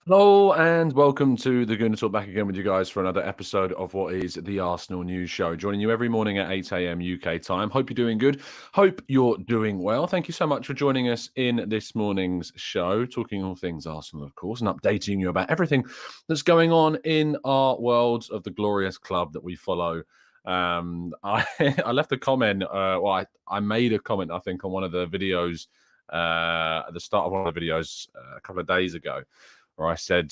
Hello and welcome to the Gooner Talk, back again with you guys for another episode of what is the Arsenal News Show. Joining you every morning at 8 a.m. UK time. Hope you're doing good. Hope you're doing well. Thank you so much for joining us in this morning's show, talking all things Arsenal, of course, and updating you about everything that's going on in our world of the glorious club that we follow. I left a comment. I made a comment, I think, on one of the videos at the start of one of the videos a couple of days ago, where I said,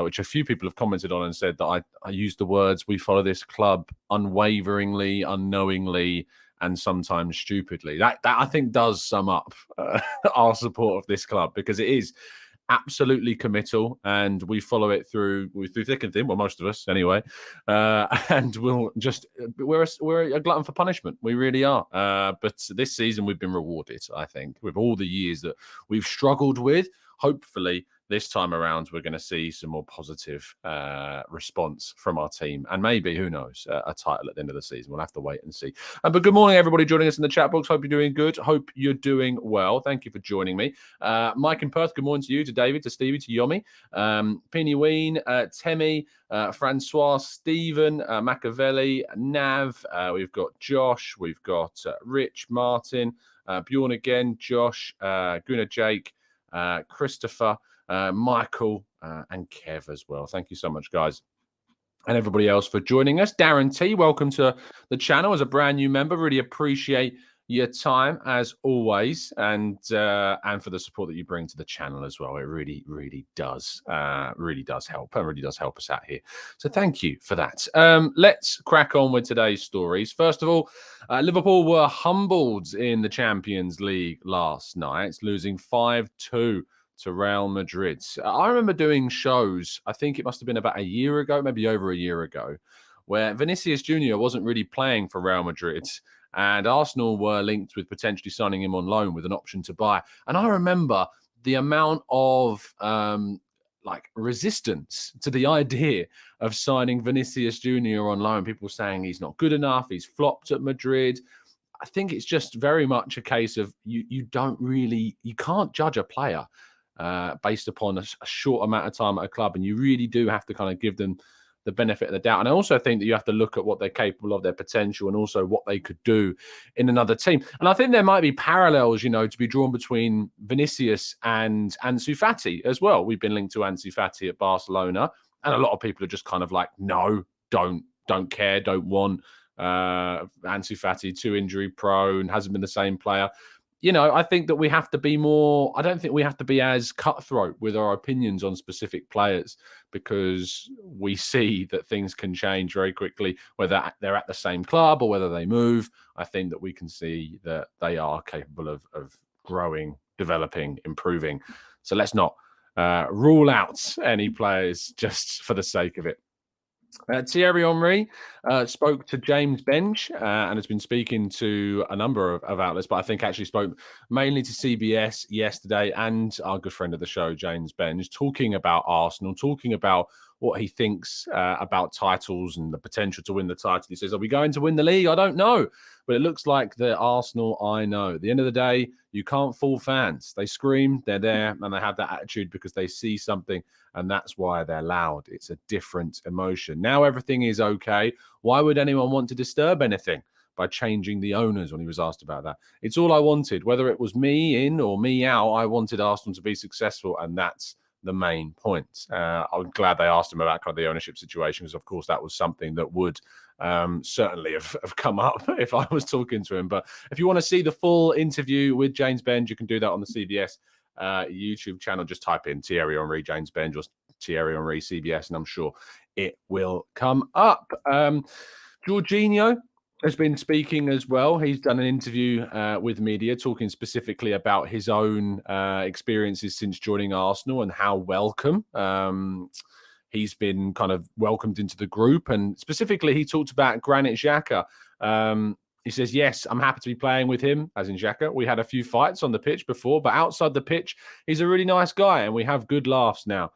which a few people have commented on and said that I used the words, we follow this club unwaveringly, unknowingly, and sometimes stupidly. That I think does sum up our support of this club, because it is absolutely committal, and we follow it through thick and thin. Well, most of us anyway, and we're a glutton for punishment. We really are. But this season we've been rewarded, I think, with all the years that we've struggled with. Hopefully, this time around, we're going to see some more positive response from our team, and maybe, who knows, a title at the end of the season. We'll have to wait and see. But good morning, everybody joining us in the chat box. Hope you're doing good. Hope you're doing well. Thank you for joining me. Mike in Perth, good morning to you, to David, to Stevie, to Yomi, Penny Ween, Temi, Francois, Stephen, Machiavelli, Nav. We've got Josh, we've got Rich, Martin, Bjorn again, Josh, Gooner, Jake, Christopher, Michael, and Kev as well. Thank you so much, guys, and everybody else for joining us. Darren T, welcome to the channel as a brand new member. Really appreciate your time as always, and for the support that you bring to the channel as well. It really does help, and really does help us out here. So thank you for that. Let's crack on with today's stories. First of all, Liverpool were humbled in the Champions League last night, losing 5-2 to Real Madrid. I remember doing shows, I think it must have been about a year ago, maybe over a year ago, where Vinicius Jr. wasn't really playing for Real Madrid, and Arsenal were linked with potentially signing him on loan with an option to buy. And I remember the amount of resistance to the idea of signing Vinicius Jr. on loan. People saying he's not good enough, he's flopped at Madrid. I think it's just very much a case of you can't judge a player based upon a short amount of time at a club, and you really do have to kind of give them the benefit of the doubt. And I also think that you have to look at what they're capable of, their potential, and also what they could do in another team. And I think there might be parallels, to be drawn between Vinicius and Ansu Fati as well. We've been linked to Ansu Fati at Barcelona, and a lot of people are just kind of like, no, don't care, don't want. Ansu Fati, too injury prone, hasn't been the same player. I think that we have to be more, I don't think we have to be as cutthroat with our opinions on specific players, because we see that things can change very quickly, whether they're at the same club or whether they move. I think that we can see that they are capable of growing, developing, improving. So let's not rule out any players just for the sake of it. Thierry Henry spoke to James Benge and has been speaking to a number of outlets, but I think actually spoke mainly to CBS yesterday, and our good friend of the show, James Benge, talking about Arsenal, talking about what he thinks about titles and the potential to win the title. He says, are we going to win the league? I don't know. But it looks like the Arsenal I know. At the end of the day, you can't fool fans. They scream, they're there, and they have that attitude because they see something, and that's why they're loud. It's a different emotion. Now everything is okay. Why would anyone want to disturb anything by changing the owners? When he was asked about that, it's all I wanted. Whether it was me in or me out, I wanted Arsenal to be successful, and that's the main point. I'm glad they asked him about kind of the ownership situation, because of course that was something that would certainly have come up if I was talking to him. But if you want to see the full interview with James Benge, you can do that on the CBS YouTube channel. Just type in Thierry Henry, James Benge, or Thierry Henry, CBS, and I'm sure it will come up. Jorginho has been speaking as well. He's done an interview with media talking specifically about his own experiences since joining Arsenal and how welcome he's been kind of welcomed into the group. And specifically, he talked about Granit Xhaka. He says, yes, I'm happy to be playing with him, as in Xhaka. We had a few fights on the pitch before, but outside the pitch, he's a really nice guy, and we have good laughs now.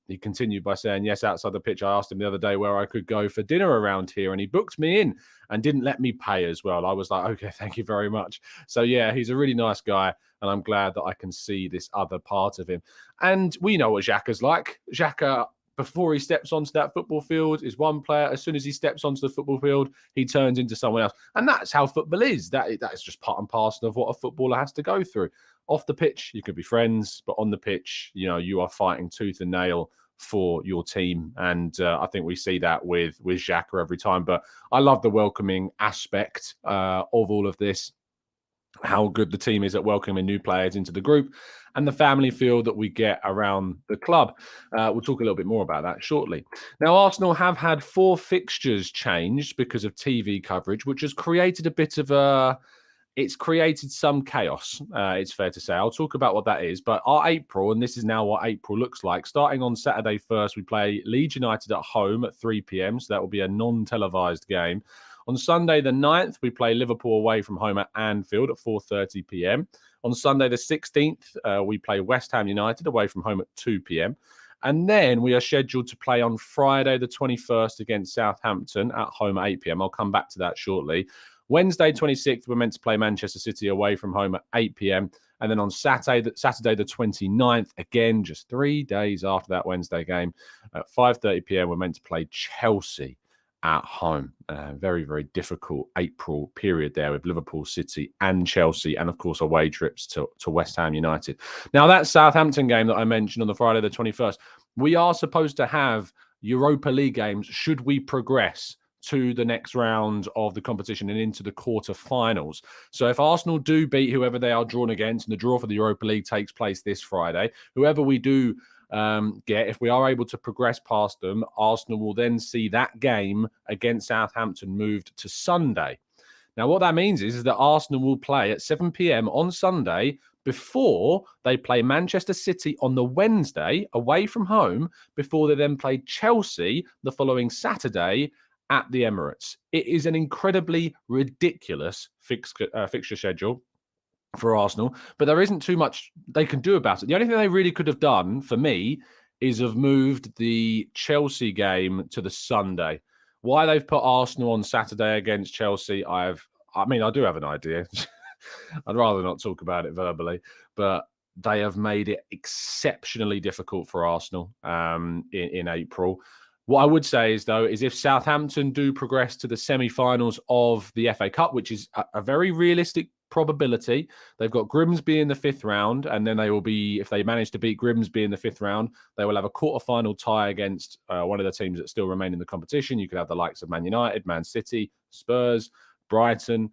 He continued by saying, yes, outside the pitch, I asked him the other day where I could go for dinner around here, and he booked me in and didn't let me pay as well. I was like, okay, thank you very much. So, yeah, he's a really nice guy, and I'm glad that I can see this other part of him. And we know what Xhaka's like. Xhaka, before he steps onto that football field, is one player. As soon as he steps onto the football field, he turns into someone else. And that's how football is. That is just part and parcel of what a footballer has to go through. Off the pitch, you can be friends, but on the pitch, you are fighting tooth and nail for your team. And I think we see that with Xhaka every time. But I love the welcoming aspect of all of this, how good the team is at welcoming new players into the group, and the family feel that we get around the club. We'll talk a little bit more about that shortly. Now, Arsenal have had 4 fixtures changed because of TV coverage, which has created a bit of it's created some chaos, it's fair to say. I'll talk about what that is. But our April, and this is now what April looks like, starting on Saturday 1st, we play Leeds United at home at 3 p.m. So that will be a non-televised game. On Sunday the 9th, we play Liverpool away from home at Anfield at 4:30 p.m. On Sunday the 16th, we play West Ham United away from home at 2 p.m. And then we are scheduled to play on Friday the 21st against Southampton at home at 8 p.m. I'll come back to that shortly. Wednesday 26th, we're meant to play Manchester City away from home at 8 p.m. And then on Saturday the 29th, again, just 3 days after that Wednesday game, at 5:30 p.m., we're meant to play Chelsea at home. Very, very difficult April period there with Liverpool, City and Chelsea, and of course away trips to West Ham United. Now, that Southampton game that I mentioned on the Friday the 21st, we are supposed to have Europa League games should we progress to the next round of the competition and into the quarterfinals. So if Arsenal do beat whoever they are drawn against, and the draw for the Europa League takes place this Friday, whoever we do if we are able to progress past them, Arsenal will then see that game against Southampton moved to Sunday. Now, what that means is that Arsenal will play at 7 p.m. on Sunday before they play Manchester City on the Wednesday away from home, before they then play Chelsea the following Saturday at the Emirates. It is an incredibly ridiculous fixture schedule for Arsenal, but there isn't too much they can do about it. The only thing they really could have done for me is have moved the Chelsea game to the Sunday. Why they've put Arsenal on Saturday against Chelsea, I do have an idea. I'd rather not talk about it verbally, but they have made it exceptionally difficult for Arsenal in April. What I would say is, though, is if Southampton do progress to the semi-finals of the FA Cup, which is a very realistic probability, they've got Grimsby in the 5th round, and then they will be, if they manage to beat Grimsby in the 5th round, they will have a quarter-final tie against one of the teams that still remain in the competition. You could have the likes of Man United, Man City, Spurs, Brighton,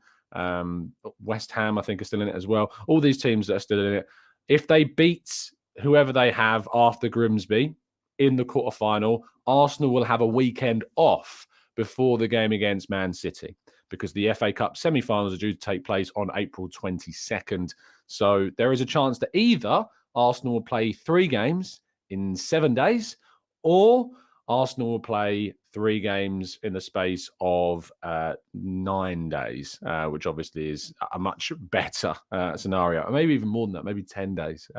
West Ham, I think, are still in it as well. All these teams that are still in it. If they beat whoever they have after Grimsby in the quarterfinal, Arsenal will have a weekend off before the game against Man City, because the FA Cup semi-finals are due to take place on April 22nd. So there is a chance that either Arsenal will play 3 games in 7 days, or Arsenal will play 3 games in the space of 9 days, which obviously is a much better scenario. Maybe even more than that, maybe 10 days.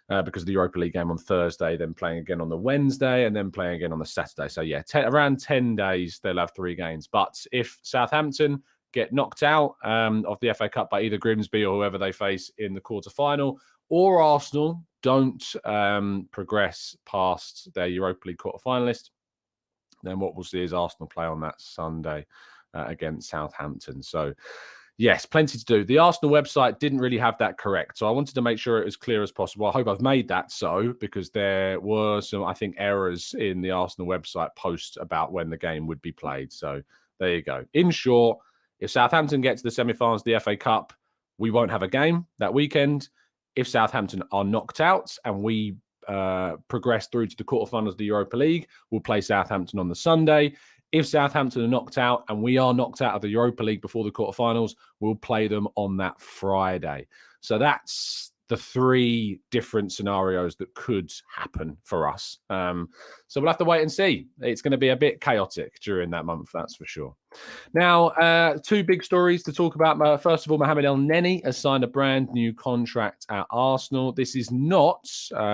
Because of the Europa League game on Thursday, then playing again on the Wednesday, and then playing again on the Saturday. So, yeah, around 10 days, they'll have 3 games. But if Southampton get knocked out of the FA Cup by either Grimsby or whoever they face in the quarterfinal, or Arsenal don't progress past their Europa League quarterfinalist, then what we'll see is Arsenal play on that Sunday against Southampton. So, yes, plenty to do. The Arsenal website didn't really have that correct, so I wanted to make sure it was clear as possible. I hope I've made that so, because there were some, I think, errors in the Arsenal website post about when the game would be played. So there you go. In short, if Southampton get to the semi-finals of the FA Cup, we won't have a game that weekend. If Southampton are knocked out and we progress through to the quarterfinals of the Europa League, we'll play Southampton on the Sunday. If Southampton are knocked out and we are knocked out of the Europa League before the quarterfinals, we'll play them on that Friday. So that's the three different scenarios that could happen for us. So we'll have to wait and see. It's going to be a bit chaotic during that month, that's for sure. Now, two big stories to talk about. First of all, Mohamed Elneny has signed a brand new contract at Arsenal. This is not,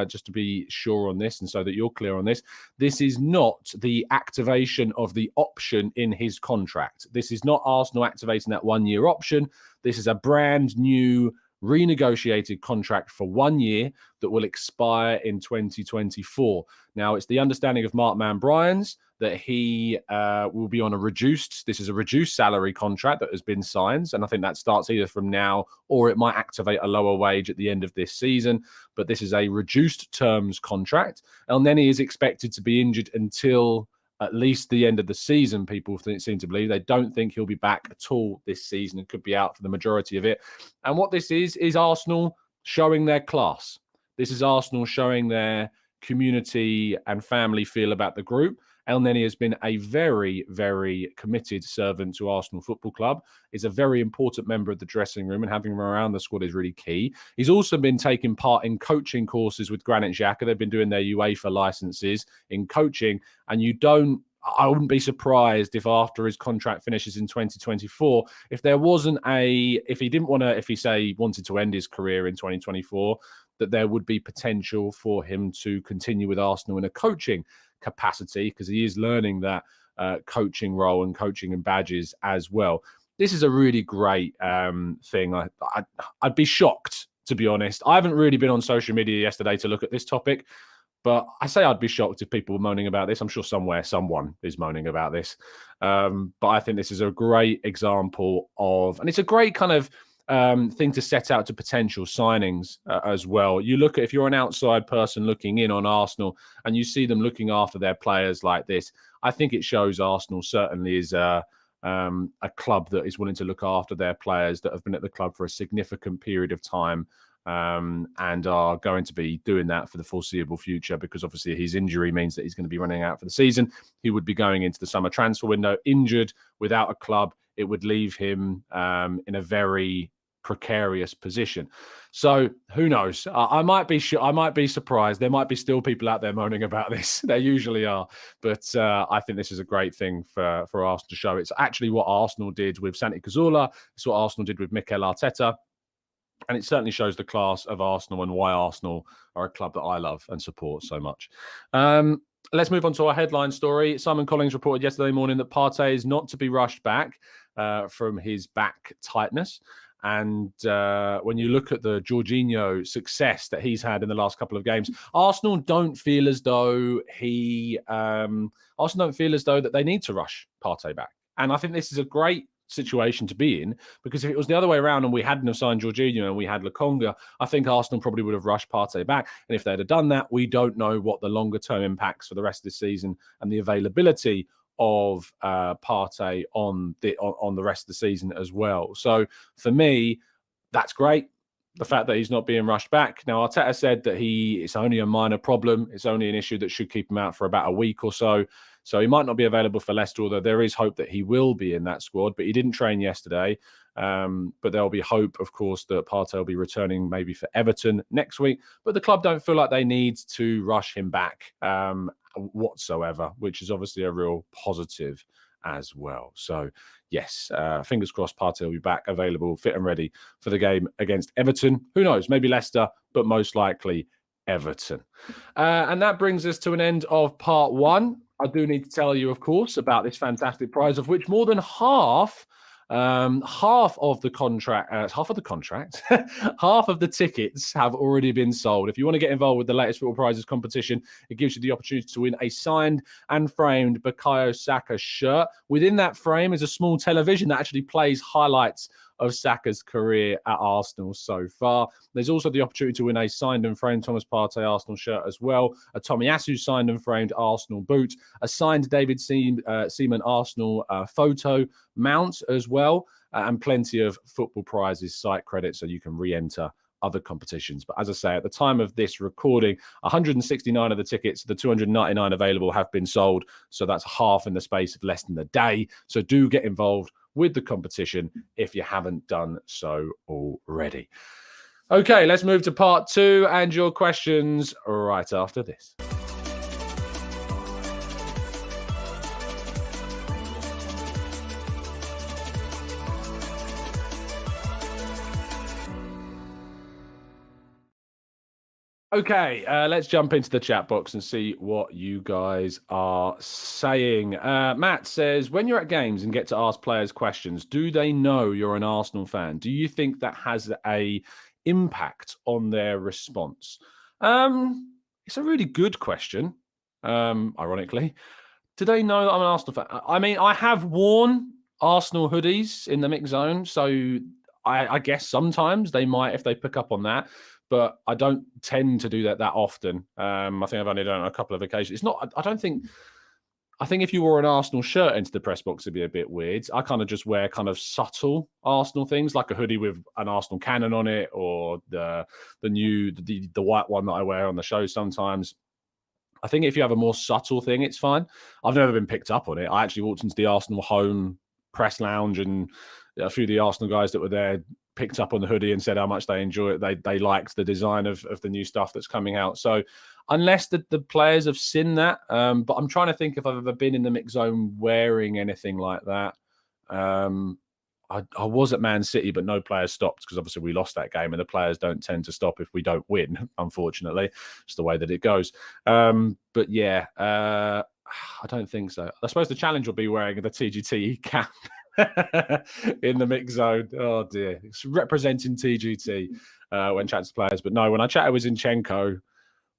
just to be sure on this and so that you're clear on this, this is not the activation of the option in his contract. This is not Arsenal activating that 1-year option. This is a brand new renegotiated contract for 1 year that will expire in 2024. Now, it's the understanding of Mark Mann-Bryan's that he will be on a reduced salary contract that has been signed. And I think that starts either from now or it might activate a lower wage at the end of this season. But this is a reduced terms contract. Elneny is expected to be injured until at least the end of the season, people seem to believe. They don't think he'll be back at all this season and could be out for the majority of it. And what this is Arsenal showing their class. This is Arsenal showing their community and family feel about the group. Elneny has been a very, very committed servant to Arsenal Football Club. He's a very important member of the dressing room, and having him around the squad is really key. He's also been taking part in coaching courses with Granit Xhaka. They've been doing their UEFA licenses in coaching, and I wouldn't be surprised if after his contract finishes in 2024, if he wanted to end his career in 2024, that there would be potential for him to continue with Arsenal in a coaching capacity, because he is learning that coaching role and coaching and badges as well. This is a really great thing. I'd be shocked, to be honest. I haven't really been on social media yesterday to look at this topic, but I say I'd be shocked if people were moaning about this. I'm sure somewhere someone is moaning about this. But I think this is a great example of, and it's a great kind of thing to set out to potential signings as well. You look at, if you're an outside person looking in on Arsenal and you see them looking after their players like this, I think it shows Arsenal certainly is a club that is willing to look after their players that have been at the club for a significant period of time, and are going to be doing that for the foreseeable future, because obviously his injury means that he's going to be running out for the season. He would be going into the summer transfer window injured without a club. It would leave him in a very precarious position. So who knows? I might be surprised. There might be still people out there moaning about this. There usually are. But I think this is a great thing for Arsenal to show. It's actually what Arsenal did with Santi Cazorla. It's what Arsenal did with Mikel Arteta. And it certainly shows the class of Arsenal and why Arsenal are a club that I love and support so much. Let's move on to our headline story. Simon Collins reported yesterday morning that Partey is not to be rushed back from his back tightness. And when you look at the Jorginho success that he's had in the last couple of games, Arsenal don't feel as though that they need to rush Partey back. And I think this is a great situation to be in, because if it was the other way around and we hadn't have signed Jorginho and we had Lokonga, I think Arsenal probably would have rushed Partey back. And if they'd have done that, we don't know what the longer term impacts for the rest of the season and the availability of Partey on the rest of the season as well. So for me, that's great. The fact that he's not being rushed back. Now, Arteta said that it's only a minor problem. It's only an issue that should keep him out for about a week or so. So he might not be available for Leicester, although there is hope that he will be in that squad. But he didn't train yesterday. But there'll be hope, of course, that Partey will be returning maybe for Everton next week. But the club don't feel like they need to rush him back whatsoever, which is obviously a real positive as well. So, yes, fingers crossed Partey will be back, available, fit and ready for the game against Everton. Who knows? Maybe Leicester, but most likely Everton. And that brings us to an end of part one. I do need to tell you, of course, about this fantastic prize, of which more than half of the tickets have already been sold. If you want to get involved with the latest Football Prizes competition, it gives you the opportunity to win a signed and framed Bukayo Saka shirt. Within that frame is a small television that actually plays highlights of Saka's career at Arsenal so far. There's also the opportunity to win a signed and framed Thomas Partey Arsenal shirt as well, a Tomiyasu signed and framed Arsenal boot, a signed David Seaman Arsenal photo mount as well, and plenty of Football Prizes site credit so you can re-enter other competitions. But as I say, at the time of this recording, 169 of the tickets, the 299 available, have been sold. So that's half in the space of less than a day. So do get involved with the competition if you haven't done so already. Okay, let's move to part 2 and your questions right after this. Okay, let's jump into the chat box and see what you guys are saying. Matt says, when you're at games and get to ask players questions, do they know you're an Arsenal fan? Do you think that has a impact on their response? It's a really good question, ironically. Do they know that I'm an Arsenal fan? I mean, I have worn Arsenal hoodies in the mix zone, so I guess sometimes they might if they pick up on that, but I don't tend to do that often. I think I've only done it on a couple of occasions. It's not. I don't think. I think if you wore an Arsenal shirt into the press box, it'd be a bit weird. I kind of just wear kind of subtle Arsenal things, like a hoodie with an Arsenal cannon on it, or the white one that I wear on the show sometimes. I think if you have a more subtle thing, it's fine. I've never been picked up on it. I actually walked into the Arsenal home press lounge, and a few of the Arsenal guys that were there picked up on the hoodie and said how much they enjoy it. They liked the design of the new stuff that's coming out. So unless the players have seen that, but I'm trying to think if I've ever been in the mix zone wearing anything like that. I was at Man City, but no players stopped because obviously we lost that game, and the players don't tend to stop if we don't win, unfortunately. It's the way that it goes. But yeah, I don't think so. I suppose the challenge will be wearing the TGT cap in the mix zone. Oh dear, it's representing TGT when chatting to players. But no, when I chatted with Zinchenko,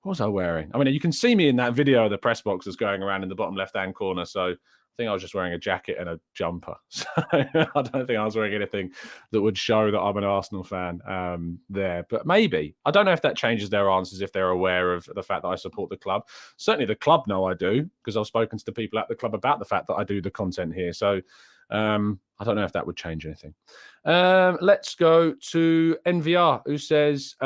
what was I wearing? I mean, you can see me in that video of the press box that's going around in the bottom left-hand corner. So I think I was just wearing a jacket and a jumper. So I don't think I was wearing anything that would show that I'm an Arsenal fan there. But maybe. I don't know if that changes their answers, if they're aware of the fact that I support the club. Certainly the club know I do, because I've spoken to the people at the club about the fact that I do the content here. So I don't know if that would change anything. Let's go to NVR, who says,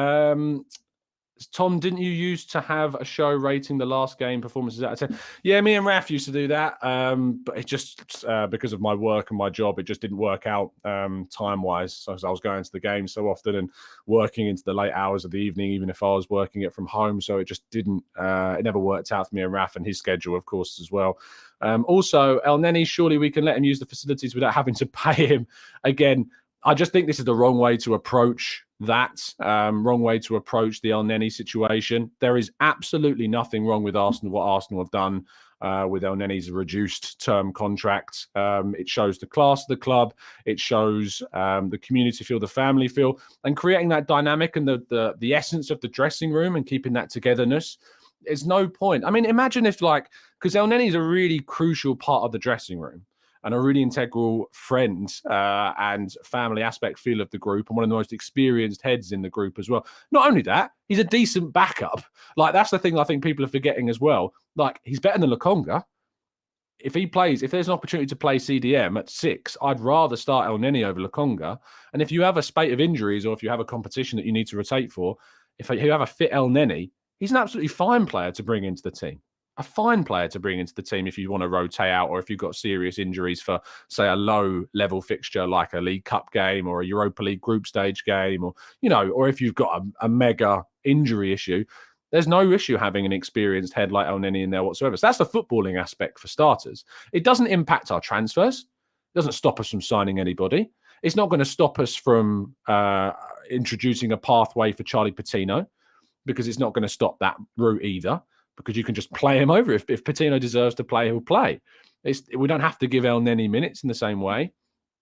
Tom, didn't you used to have a show rating the last game performances out of 10? Yeah, me and Raf used to do that, but it just because of my work and my job, it just didn't work out time-wise. So I was going to the game so often and working into the late hours of the evening, even if I was working it from home. So it just didn't. It never worked out for me and Raf, and his schedule, of course, as well. Also, Elneny, surely we can let him use the facilities without having to pay him again. I just think this is the wrong way to approach that, wrong way to approach the Elneny situation. There is absolutely nothing wrong with Arsenal, what Arsenal have done with Elneny's reduced term contract. It shows the class of the club. It shows the community feel, the family feel, and creating that dynamic and the essence of the dressing room and keeping that togetherness. There's no point. I mean, imagine if because Elneny is a really crucial part of the dressing room and a really integral friend and family aspect feel of the group, and one of the most experienced heads in the group as well. Not only that, he's a decent backup. That's the thing I think people are forgetting as well. He's better than Lokonga. If there's an opportunity to play CDM at 6, I'd rather start Elneny over Lokonga. And if you have a spate of injuries, or if you have a competition that you need to rotate for, if you have a fit Elneny, he's an absolutely fine player to bring into the team. A fine player to bring into the team if you want to rotate out, or if you've got serious injuries for, say, a low-level fixture like a League Cup game or a Europa League group stage game, or if you've got a mega injury issue. There's no issue having an experienced head like Elneny in there whatsoever. So that's the footballing aspect for starters. It doesn't impact our transfers. It doesn't stop us from signing anybody. It's not going to stop us from introducing a pathway for Charlie Patino, because it's not going to stop that route either, because you can just play him over. If Patino deserves to play, he'll play. We don't have to give Elneny minutes in the same way.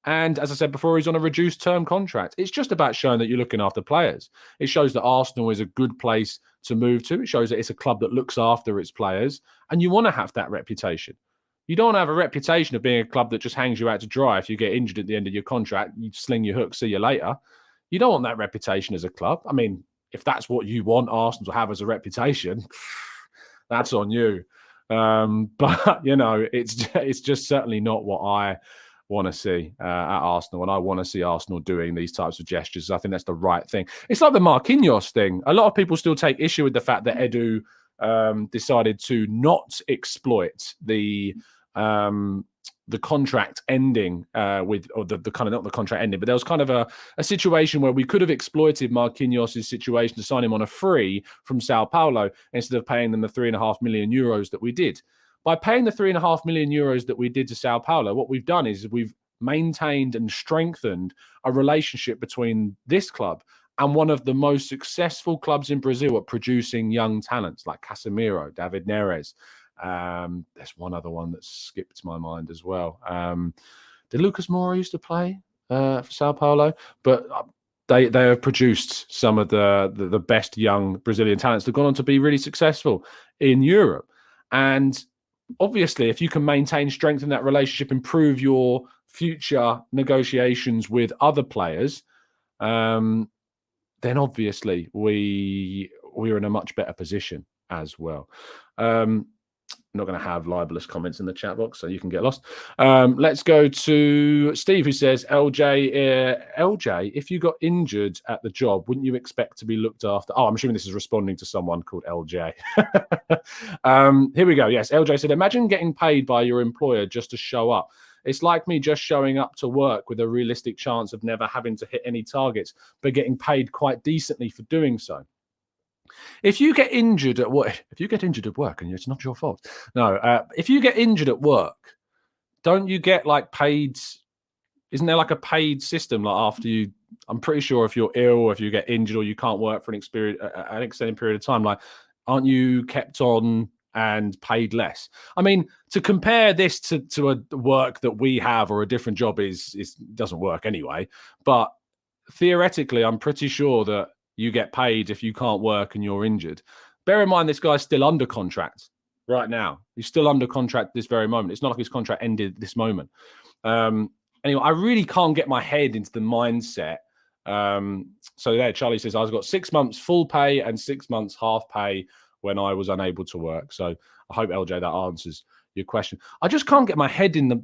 And as I said before, he's on a reduced term contract. It's just about showing that you're looking after players. It shows that Arsenal is a good place to move to. It shows that it's a club that looks after its players. And you want to have that reputation. You don't want to have a reputation of being a club that just hangs you out to dry. If you get injured at the end of your contract, you sling your hook, see you later. You don't want that reputation as a club. I mean, if that's what you want Arsenal to have as a reputation, that's on you. But it's just certainly not what I want to see at Arsenal, and I want to see Arsenal doing these types of gestures. I think that's the right thing. It's like the Marquinhos thing. A lot of people still take issue with the fact that Edu decided to not exploit the the contract ending the kind of, not the contract ending, but there was kind of a situation where we could have exploited Marquinhos' situation to sign him on a free from Sao Paulo instead of paying them the 3.5 million euros that we did. By paying the 3.5 million euros that we did to Sao Paulo, what we've done is we've maintained and strengthened a relationship between this club and one of the most successful clubs in Brazil at producing young talents like Casemiro, David Neres. There's one other one that skipped my mind as well. Did Lucas Moura used to play for Sao Paulo? But they have produced some of the best young Brazilian talents that have gone on to be really successful in Europe. And obviously, if you can maintain, strengthen that relationship, improve your future negotiations with other players, then obviously we're in a much better position as well. I'm not going to have libelous comments in the chat box, so you can get lost. Let's go to Steve, who says, LJ, if you got injured at the job, wouldn't you expect to be looked after? Oh, I'm assuming this is responding to someone called LJ. Here we go. Yes, LJ said, imagine getting paid by your employer just to show up. It's like me just showing up to work with a realistic chance of never having to hit any targets, but getting paid quite decently for doing so. If you get injured at work, and it's not your fault. No, if you get injured at work, don't you get like paid? Isn't there like a paid system? Like after you, I'm pretty sure if you're ill or if you get injured or you can't work for an extended period of time, like aren't you kept on and paid less? I mean, to compare this to a work that we have or a different job is doesn't work anyway. But theoretically, I'm pretty sure that you get paid if you can't work and you're injured. Bear in mind, this guy's still under contract right now. He's still under contract this very moment. It's not like his contract ended this moment. Anyway, I really can't get my head into the mindset. So there, Charlie says, I've got 6 months full pay and 6 months half pay when I was unable to work. So I hope, LJ, that answers your question. I just can't get my head into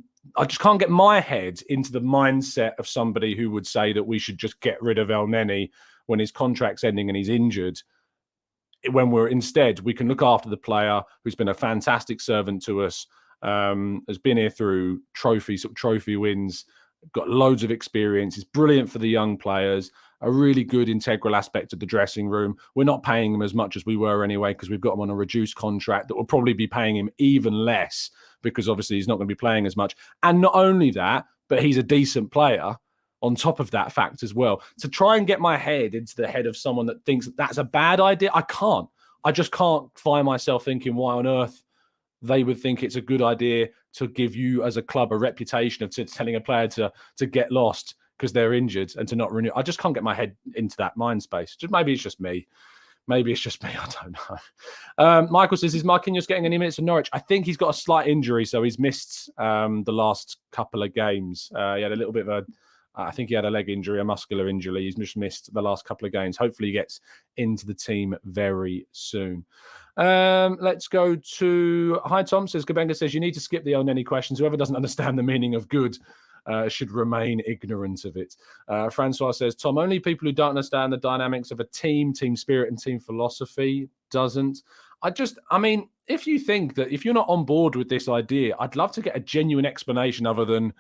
the mindset of somebody who would say that we should just get rid of Elneny when his contract's ending and he's injured, when we can look after the player who's been a fantastic servant to us, has been here through trophy wins, got loads of experience, is brilliant for the young players, a really good integral aspect of the dressing room. We're not paying him as much as we were anyway because we've got him on a reduced contract that will probably be paying him even less because obviously he's not going to be playing as much. And not only that, but he's a decent player on top of that fact as well. To try and get my head into the head of someone that thinks that's a bad idea, I can't. I just can't find myself thinking why on earth they would think it's a good idea to give you as a club a reputation of telling a player to get lost because they're injured and to not renew. I just can't get my head into that mind space. Maybe it's just me. I don't know. Michael says, is Marquinhos getting any minutes for Norwich? I think he's got a slight injury, so he's missed the last couple of games. He had a little bit of I think he had a leg injury, a muscular injury. He's just missed the last couple of games. Hopefully he gets into the team very soon. Let's go to... Hi, Tom, says, Kabenga says, you need to skip the Elneny questions. Whoever doesn't understand the meaning of good should remain ignorant of it. Francois says, Tom, only people who don't understand the dynamics of a team spirit and team philosophy doesn't. I mean, if you think that, if you're not on board with this idea, I'd love to get a genuine explanation other than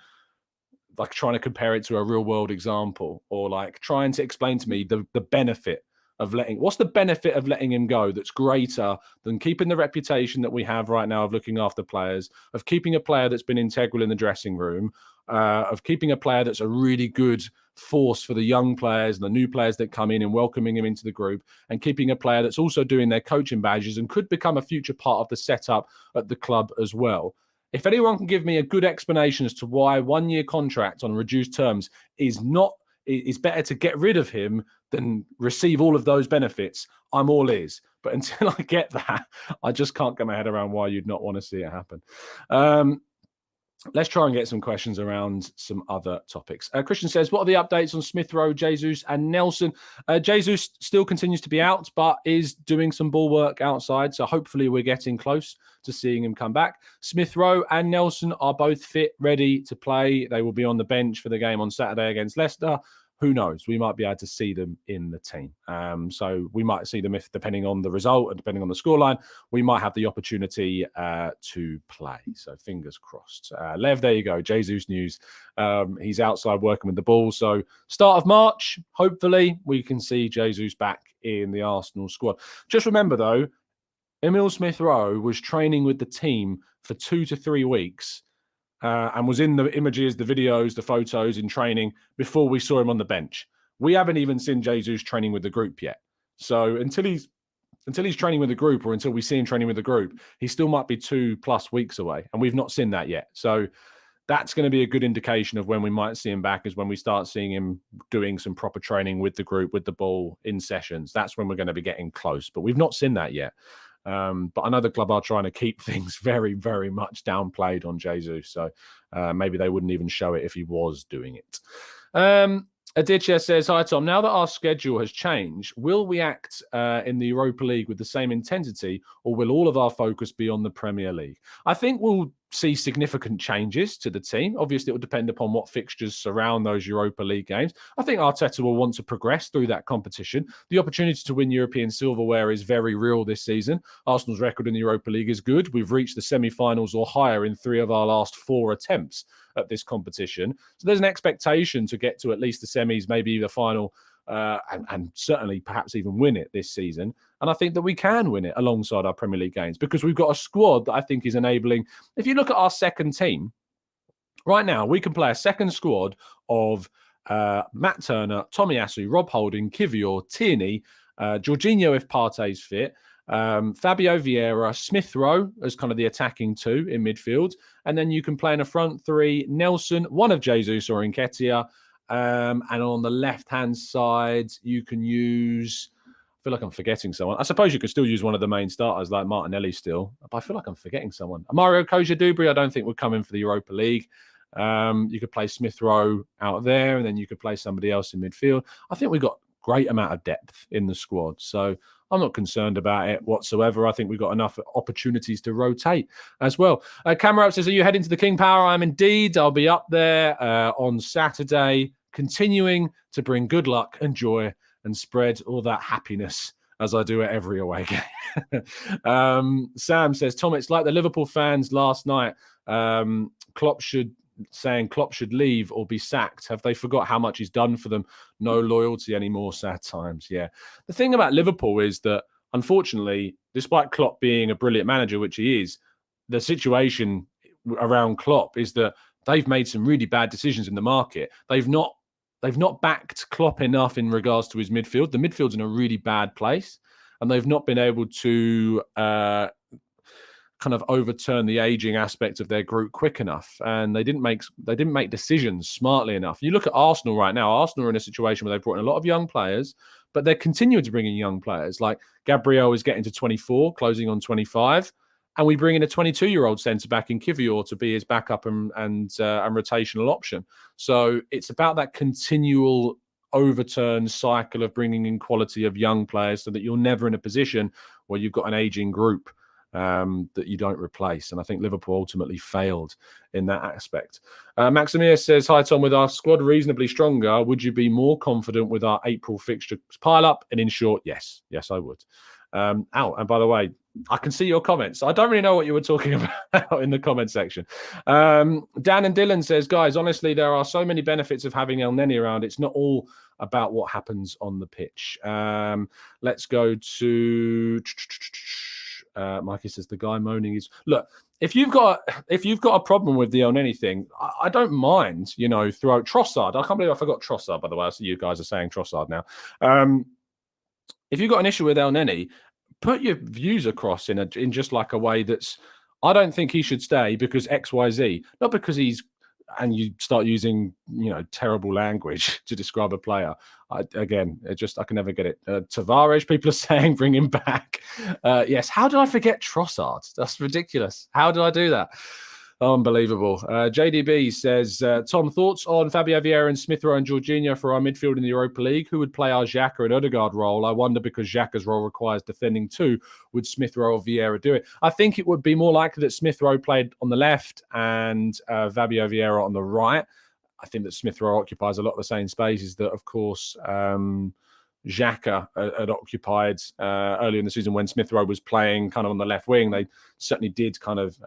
like trying to compare it to a real world example or like trying to explain to me the benefit of what's the benefit of letting him go that's greater than keeping the reputation that we have right now of looking after players, of keeping a player that's been integral in the dressing room, of keeping a player that's a really good force for the young players and the new players that come in and welcoming him into the group, and keeping a player that's also doing their coaching badges and could become a future part of the setup at the club as well. If anyone can give me a good explanation as to why 1 year contract on reduced terms is better to get rid of him than receive all of those benefits, I'm all ears. But until I get that, I just can't get my head around why you'd not want to see it happen. Let's try and get some questions around some other topics. Christian says, what are the updates on Smith Rowe, Jesus and Nelson? Jesus still continues to be out, but is doing some ball work outside. So hopefully we're getting close to seeing him come back. Smith Rowe and Nelson are both fit, ready to play. They will be on the bench for the game on Saturday against Leicester. who knows? We might be able to see them in the team. So we might see them, if depending on the result and depending on the scoreline, we might have the opportunity to play. So fingers crossed. Lev, there you go. Jesus news. He's outside working with the ball. So start of March, hopefully we can see Jesus back in the Arsenal squad. Just remember, though, Emile Smith-Rowe was training with the team for 2 to 3 weeks and was in the images, the videos, the photos in training before we saw him on the bench. We haven't even seen Jesus training with the group yet. So until he's training with the group, or until we see him training with the group, he still might be 2+ weeks away, and we've not seen that yet. So that's going to be a good indication of when we might see him back, is when we start seeing him doing some proper training with the group, with the ball in sessions. That's when we're going to be getting close, but we've not seen that yet. But I know the club are trying to keep things very, very much downplayed on Jesus. So maybe they wouldn't even show it if he was doing it. Aditya says, hi, Tom. Now that our schedule has changed, will we act in the Europa League with the same intensity, or will all of our focus be on the Premier League? I think we'll see significant changes to the team. Obviously, it will depend upon what fixtures surround those Europa League games. I think Arteta will want to progress through that competition. The opportunity to win European silverware is very real this season. Arsenal's record in the Europa League is good. We've reached the semi-finals or higher in 3 of our last 4 attempts at this competition. So there's an expectation to get to at least the semis, maybe the final, and certainly perhaps even win it this season. And I think that we can win it alongside our Premier League games, because we've got a squad that I think is enabling. If you look at our second team, right now, we can play a second squad of Matt Turner, Tomiyasu, Rob Holding, Kivior, Tierney, Jorginho if Partey's fit, Fabio Vieira, Smith-Rowe as kind of the attacking 2 in midfield. And then you can play in a front 3, Nelson, one of Jesus or Nketiah. And on the left-hand side, you can use... I feel like I'm forgetting someone. I suppose you could still use one of the main starters like Martinelli still, but I feel like I'm forgetting someone. Mario Koja-Dubry, I don't think would come in for the Europa League. You could play Smith-Rowe out there, and then you could play somebody else in midfield. I think we've got great amount of depth in the squad, so I'm not concerned about it whatsoever. I think we've got enough opportunities to rotate as well. Camera says, are you heading to the King Power? I am indeed. I'll be up there on Saturday, continuing to bring good luck and joy and spread all that happiness as I do at every away game. Sam says, Tom, it's like the Liverpool fans last night. Klopp should leave or be sacked. Have they forgot how much he's done for them? No loyalty anymore, sad times. Yeah. The thing about Liverpool is that, unfortunately, despite Klopp being a brilliant manager, which he is, the situation around Klopp is that they've made some really bad decisions in the market. They've not backed Klopp enough in regards to his midfield. The midfield's in a really bad place, and they've not been able to kind of overturn the aging aspect of their group quick enough, and they didn't make decisions smartly enough. You look at Arsenal right now. Arsenal are in a situation where they've brought in a lot of young players, but they're continuing to bring in young players. Like Gabriel is getting to 24, closing on 25, and we bring in a 22-year-old centre back in Kivior to be his backup and rotational option. So it's about that continual overturn cycle of bringing in quality of young players, so that you're never in a position where you've got an aging group that you don't replace. And I think Liverpool ultimately failed in that aspect. Maximir says, hi, Tom, with our squad reasonably stronger, would you be more confident with our April fixture pile up? And in short, yes, I would. And by the way, I can see your comments. I don't really know what you were talking about in the comment section. Dan and Dylan says, guys, honestly, there are so many benefits of having Elneny around. It's not all about what happens on the pitch. Let's go to Mikey says, the guy moaning is, look, if you've got a problem with the Elneny thing, I don't mind, throughout Trossard. I can't believe I forgot Trossard, by the way. I see you guys are saying Trossard now. If you've got an issue with Elneny, put your views across in just like a way that's, I don't think he should stay because XYZ, not because he's, and you start using, terrible language to describe a player. I can never get it. Tavares, people are saying, bring him back. Yes. How did I forget Trossard? That's ridiculous. How did I do that? Unbelievable. JDB says, Tom, thoughts on Fabio Vieira and Smith-Rowe and Jorginho for our midfield in the Europa League? Who would play our Xhaka and Odegaard role? I wonder, because Xhaka's role requires defending too. Would Smith-Rowe or Vieira do it? I think it would be more likely that Smith-Rowe played on the left and Fabio Vieira on the right. I think that Smith Rowe occupies a lot of the same spaces that, of course, Xhaka had occupied earlier in the season when Smith Rowe was playing kind of on the left wing. They certainly did kind of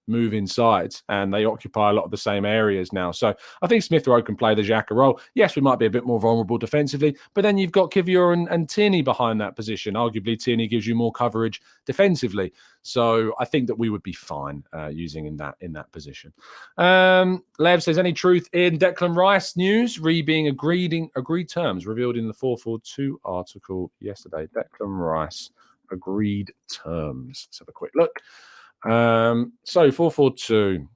move inside, and they occupy a lot of the same areas now. So I think Smith Rowe can play the Xhaka role. Yes, we might be a bit more vulnerable defensively, but then you've got Kivior and Tierney behind that position. Arguably, Tierney gives you more coverage defensively. So I think that we would be fine using in that position. Lev says, any truth in Declan Rice news being agreed terms revealed in the 442 article yesterday? Declan Rice agreed terms. Let's have a quick look. So 442.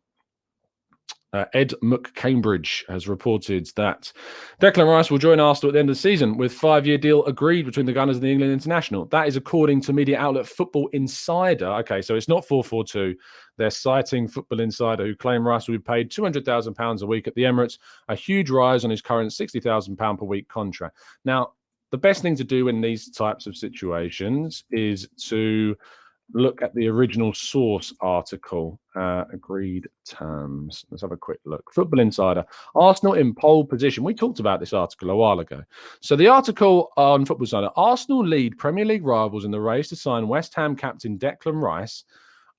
Ed McCambridge has reported that Declan Rice will join Arsenal at the end of the season with 5-year deal agreed between the Gunners and the England international. That is according to media outlet Football Insider. Okay, so it's not 442. They're citing Football Insider, who claim Rice will be paid £200,000 a week at the Emirates, a huge rise on his current £60,000 per week contract. Now, the best thing to do in these types of situations is to look at the original source article, agreed terms. Let's have a quick look. Football Insider, Arsenal in pole position. We talked about this article a while ago. So the article on Football Insider, Arsenal lead Premier League rivals in the race to sign West Ham captain Declan Rice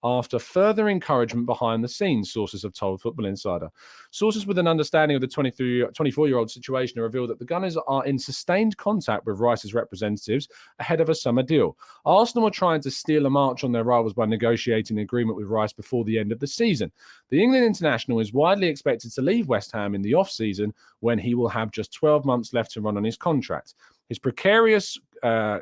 after further encouragement behind the scenes, sources have told Football Insider. Sources with an understanding of the 24-year-old situation have revealed that the Gunners are in sustained contact with Rice's representatives ahead of a summer deal. Arsenal are trying to steal a march on their rivals by negotiating an agreement with Rice before the end of the season. The England international is widely expected to leave West Ham in the off-season when he will have just 12 months left to run on his contract. His precarious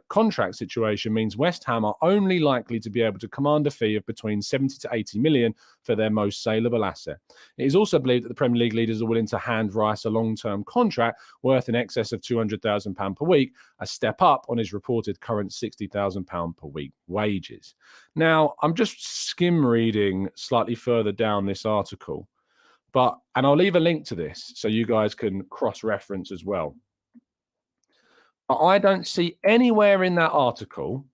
contract situation means West Ham are only likely to be able to command a fee of between 70 to 80 million for their most saleable asset. It is also believed that the Premier League leaders are willing to hand Rice a long-term contract worth in excess of £200,000 per week, a step up on his reported current £60,000 per week wages. Now, I'm just skim reading slightly further down this article, and I'll leave a link to this so you guys can cross-reference as well. I don't see anywhere in that article,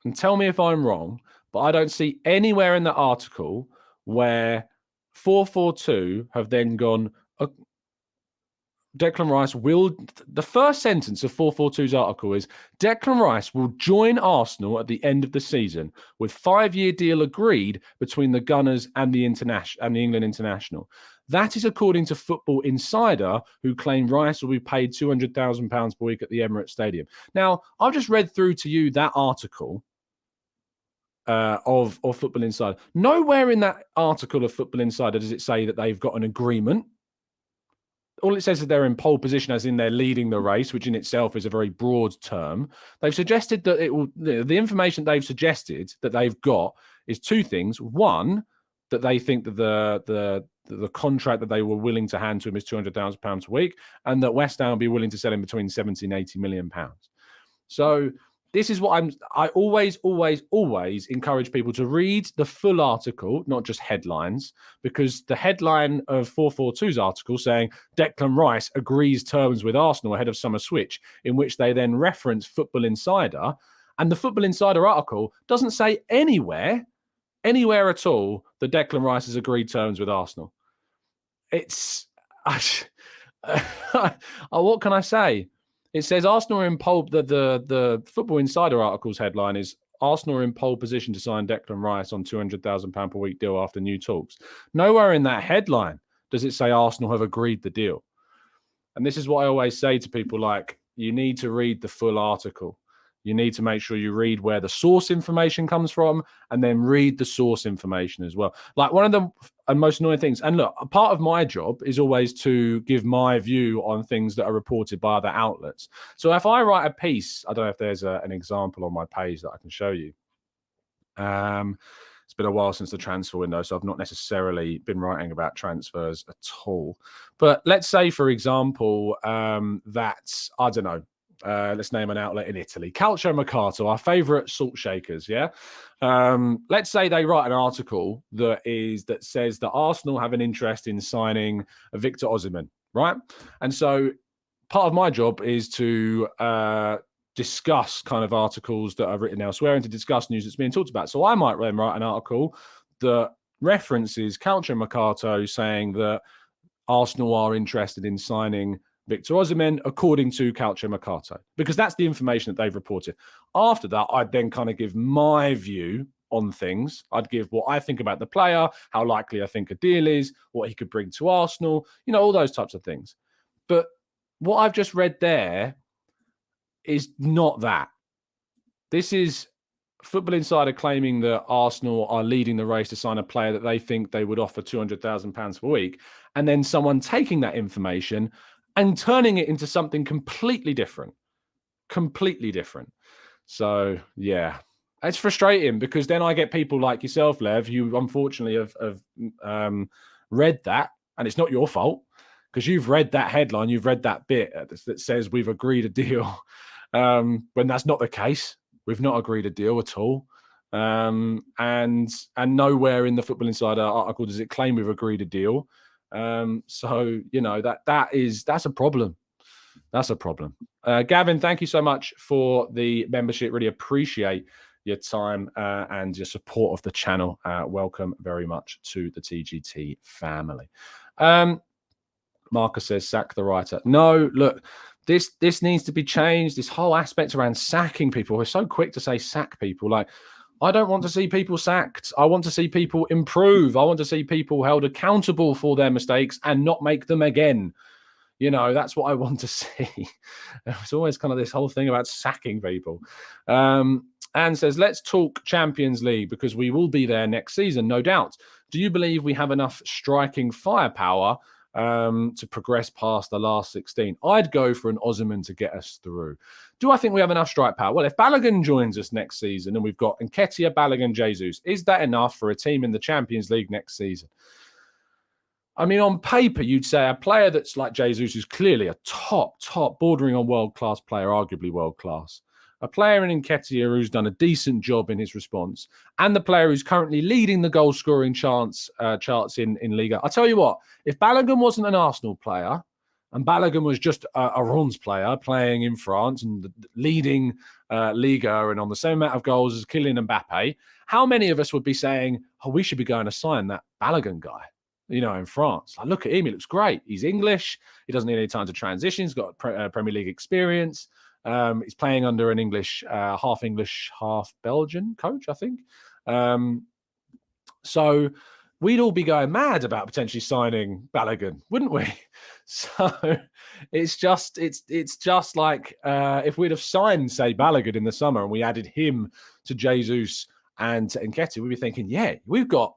and tell me if I'm wrong, but I don't see anywhere in that article where 442 have then gone, Declan Rice will, the first sentence of 442's article is, Declan Rice will join Arsenal at the end of the season with 5-year deal agreed between the Gunners and the England international. That is according to Football Insider, who claim Rice will be paid £200,000 per week at the Emirates Stadium. Now, I've just read through to you that article of Football Insider. Nowhere in that article of Football Insider does it say that they've got an agreement. All it says is they're in pole position, as in they're leading the race, which in itself is a very broad term. They've suggested that it will. The information they've suggested that they've got is two things. One, that they think that the contract that they were willing to hand to him is £200,000 a week, and that West Ham will be willing to sell him between 70 and 80 million pounds. So this is what I always encourage people to read the full article, not just headlines, because the headline of 442's article saying Declan Rice agrees terms with Arsenal ahead of summer switch, in which they then reference Football Insider, and the Football Insider article doesn't say anywhere at all that Declan Rice has agreed terms with Arsenal. It's what can I say? It says Arsenal are in pole. The Football Insider article's headline is Arsenal are in pole position to sign Declan Rice on £200,000 per week deal after new talks. Nowhere in that headline does it say Arsenal have agreed the deal. And this is what I always say to people: like, you need to read the full article. You need to make sure you read where the source information comes from, and then read the source information as well. Like, one of the most annoying things, and look, a part of my job is always to give my view on things that are reported by other outlets. So if I write a piece, I don't know if there's an example on my page that I can show you. It's been a while since the transfer window, so I've not necessarily been writing about transfers at all. But let's say, for example, that, I don't know, let's name an outlet in Italy, Calcio Mercato, our favourite salt shakers. Yeah, let's say they write an article that says that Arsenal have an interest in signing Victor Osimhen, right? And so part of my job is to discuss kind of articles that are written elsewhere and to discuss news that's being talked about. So I might then write an article that references Calcio Mercato saying that Arsenal are interested in signing Victor Osimhen, according to Calcio Mercato, because that's the information that they've reported. After that, I'd then kind of give my view on things. I'd give what I think about the player, how likely I think a deal is, what he could bring to Arsenal, all those types of things. But what I've just read there is not that. This is Football Insider claiming that Arsenal are leading the race to sign a player that they think they would offer £200,000 per week, and then someone taking that information and turning it into something completely different. So, yeah, it's frustrating because then I get people like yourself, Lev, who unfortunately have read that, and it's not your fault because you've read that headline, you've read that bit that says we've agreed a deal when that's not the case. We've not agreed a deal at all. And nowhere in the Football Insider article does it claim we've agreed a deal. So, that's a problem. That's a problem. Gavin, thank you so much for the membership. Really appreciate your time and your support of the channel. Welcome very much to the TGT family. Marcus says, sack the writer. No, look, this needs to be changed. This whole aspect around sacking people. We're so quick to say sack people. Like, I don't want to see people sacked. I want to see people improve. I want to see people held accountable for their mistakes and not make them again. That's what I want to see. It's always kind of this whole thing about sacking people. Anne says, let's talk Champions League because we will be there next season, no doubt. Do you believe we have enough striking firepower to progress past the last 16? I'd go for an Osimhen to get us through. Do I think we have enough strike power? Well, if Balogun joins us next season and we've got Nketiah, Balogun, Jesus, is that enough for a team in the Champions League next season? I mean, on paper, you'd say a player that's like Jesus, who's clearly a top, bordering on world-class player, arguably world-class. A player in Nketiah who's done a decent job in his response, and the player who's currently leading the goal-scoring charts in Liga. I'll tell you what, if Balogun wasn't an Arsenal player, and Balogun was just a Rennes player playing in France and leading Liga and on the same amount of goals as Kylian Mbappe, how many of us would be saying, we should be going to sign that Balogun guy? In France. Like, look at him. He looks great. He's English. He doesn't need any time to transition. He's got Premier League experience. He's playing under an half English, half Belgian coach, I think. So we'd all be going mad about potentially signing Balogun, wouldn't we? So it's just like if we'd have signed, say, Balogun in the summer and we added him to Jesus and to Nketiah, we'd be thinking, yeah, we've got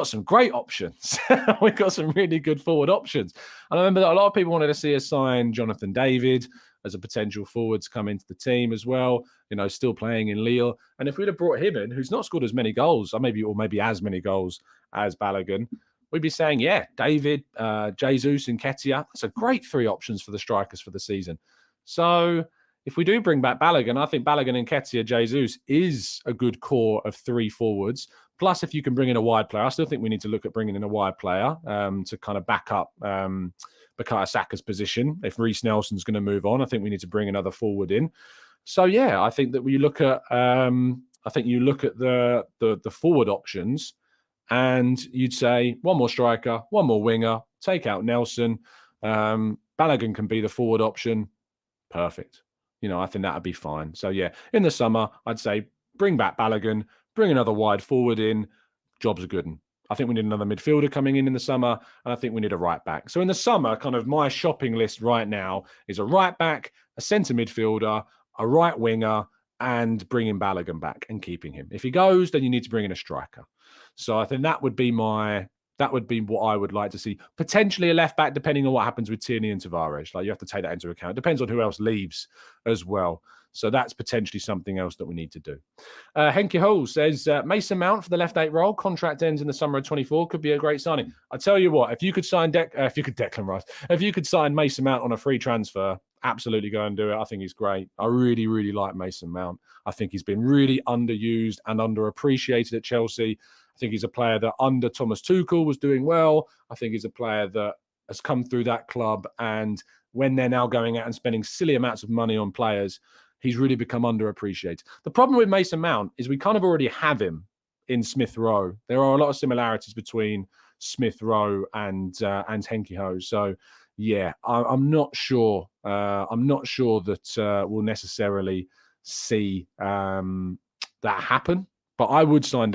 some great options. We've got some really good forward options. And I remember that a lot of people wanted to see us sign Jonathan David as a potential forward to come into the team as well, still playing in Lille. And if we'd have brought him in, who's not scored as many goals, or maybe as many goals as Balogun, we'd be saying, yeah, David, Jesus, and Nketiah, that's a great three options for the strikers for the season. So if we do bring back Balogun, I think Balogun and Nketiah, Jesus is a good core of three forwards. Plus, if you can bring in a wide player, I still think we need to look at bringing in a wide player to kind of back up Bukayo Saka's position. If Reece Nelson's going to move on, I think we need to bring another forward in. So yeah, I think that when you look at, the forward options, and you'd say one more striker, one more winger, take out Nelson. Balogun can be the forward option. Perfect. I think that'd be fine. So yeah, in the summer, I'd say bring back Balogun. Bring another wide forward in, jobs are good. I think we need another midfielder coming in the summer, and I think we need a right back. So in the summer, kind of my shopping list right now is a right back, a centre midfielder, a right winger, and bringing Balogun back and keeping him. If he goes, then you need to bring in a striker. So I think that would be what I would like to see. Potentially a left back, depending on what happens with Tierney and Tavares. Like, you have to take that into account. It depends on who else leaves as well. So that's potentially something else that we need to do. Henke Hull says, Mason Mount for the left 8 role. Contract ends in the summer of 24. Could be a great signing. I tell you what, if you could sign Mason Mount on a free transfer, absolutely go and do it. I think he's great. I really, really like Mason Mount. I think he's been really underused and underappreciated at Chelsea. I think he's a player that under Thomas Tuchel was doing well. I think he's a player that has come through that club, and when they're now going out and spending silly amounts of money on players, he's really become underappreciated. The problem with Mason Mount is we kind of already have him in Smith Rowe. There are a lot of similarities between Smith Rowe and Henke Ho. So yeah, I'm not sure. I'm not sure that we'll necessarily see that happen. But I would sign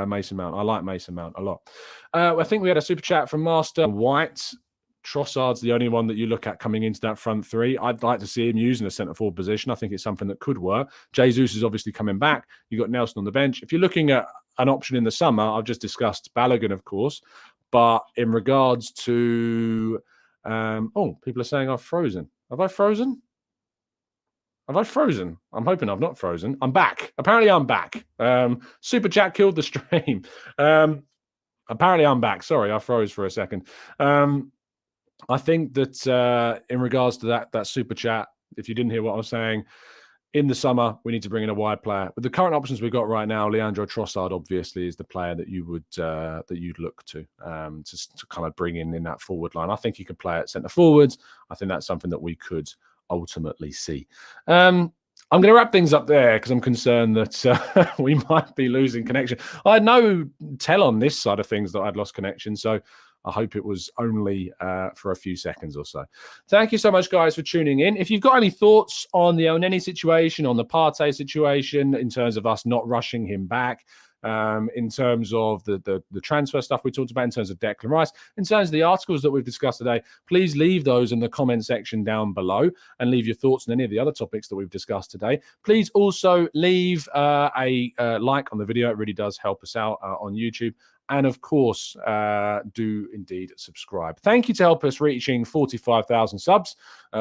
Mason Mount. I like Mason Mount a lot. I think we had a super chat from Master White. Trossard's the only one that you look at coming into that front three. I'd like to see him using a centre-forward position. I think it's something that could work. Jesus is obviously coming back. You've got Nelson on the bench. If you're looking at an option in the summer, I've just discussed Balogun, of course. But in regards to... people are saying I've frozen. Have I frozen? Have I frozen? I'm hoping I've not frozen. I'm back. Apparently I'm back. Super chat killed the stream. Apparently I'm back. Sorry, I froze for a second. I think that in regards to that super chat, if you didn't hear what I was saying, in the summer, we need to bring in a wide player. With the current options we've got right now, Leandro Trossard obviously is the player that you would that you'd look to kind of bring in that forward line. I think he could play at centre forwards. I think that's something that we could ultimately see. I'm going to wrap things up there because I'm concerned that we might be losing connection. I had no tell on this side of things that I'd lost connection, so I hope it was only for a few seconds or so. Thank you so much, guys, for tuning in. If you've got any thoughts on the Elneny situation, on the Partey situation, in terms of us not rushing him back, in terms of the transfer stuff we talked about, in terms of Declan Rice, in terms of the articles that we've discussed today, please leave those in the comment section down below and leave your thoughts on any of the other topics that we've discussed today. Please also leave a like on the video. It really does help us out on YouTube. And of course, do indeed subscribe. Thank you to help us reaching 45,000 subs.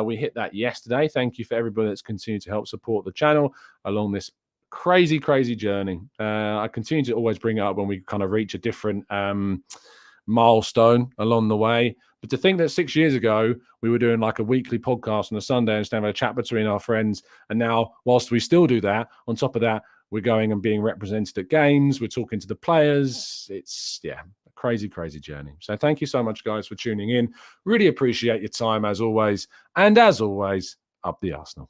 We hit that yesterday. Thank you for everybody that's continued to help support the channel along this crazy, crazy journey. I continue to always bring it up when we kind of reach a different milestone along the way. But to think that 6 years ago, we were doing like a weekly podcast on a Sunday and just having a chat between our friends. And now, whilst we still do that, on top of that, we're going and being represented at games. We're talking to the players. It's, a crazy, crazy journey. So thank you so much, guys, for tuning in. Really appreciate your time, as always. And as always, up the Arsenal.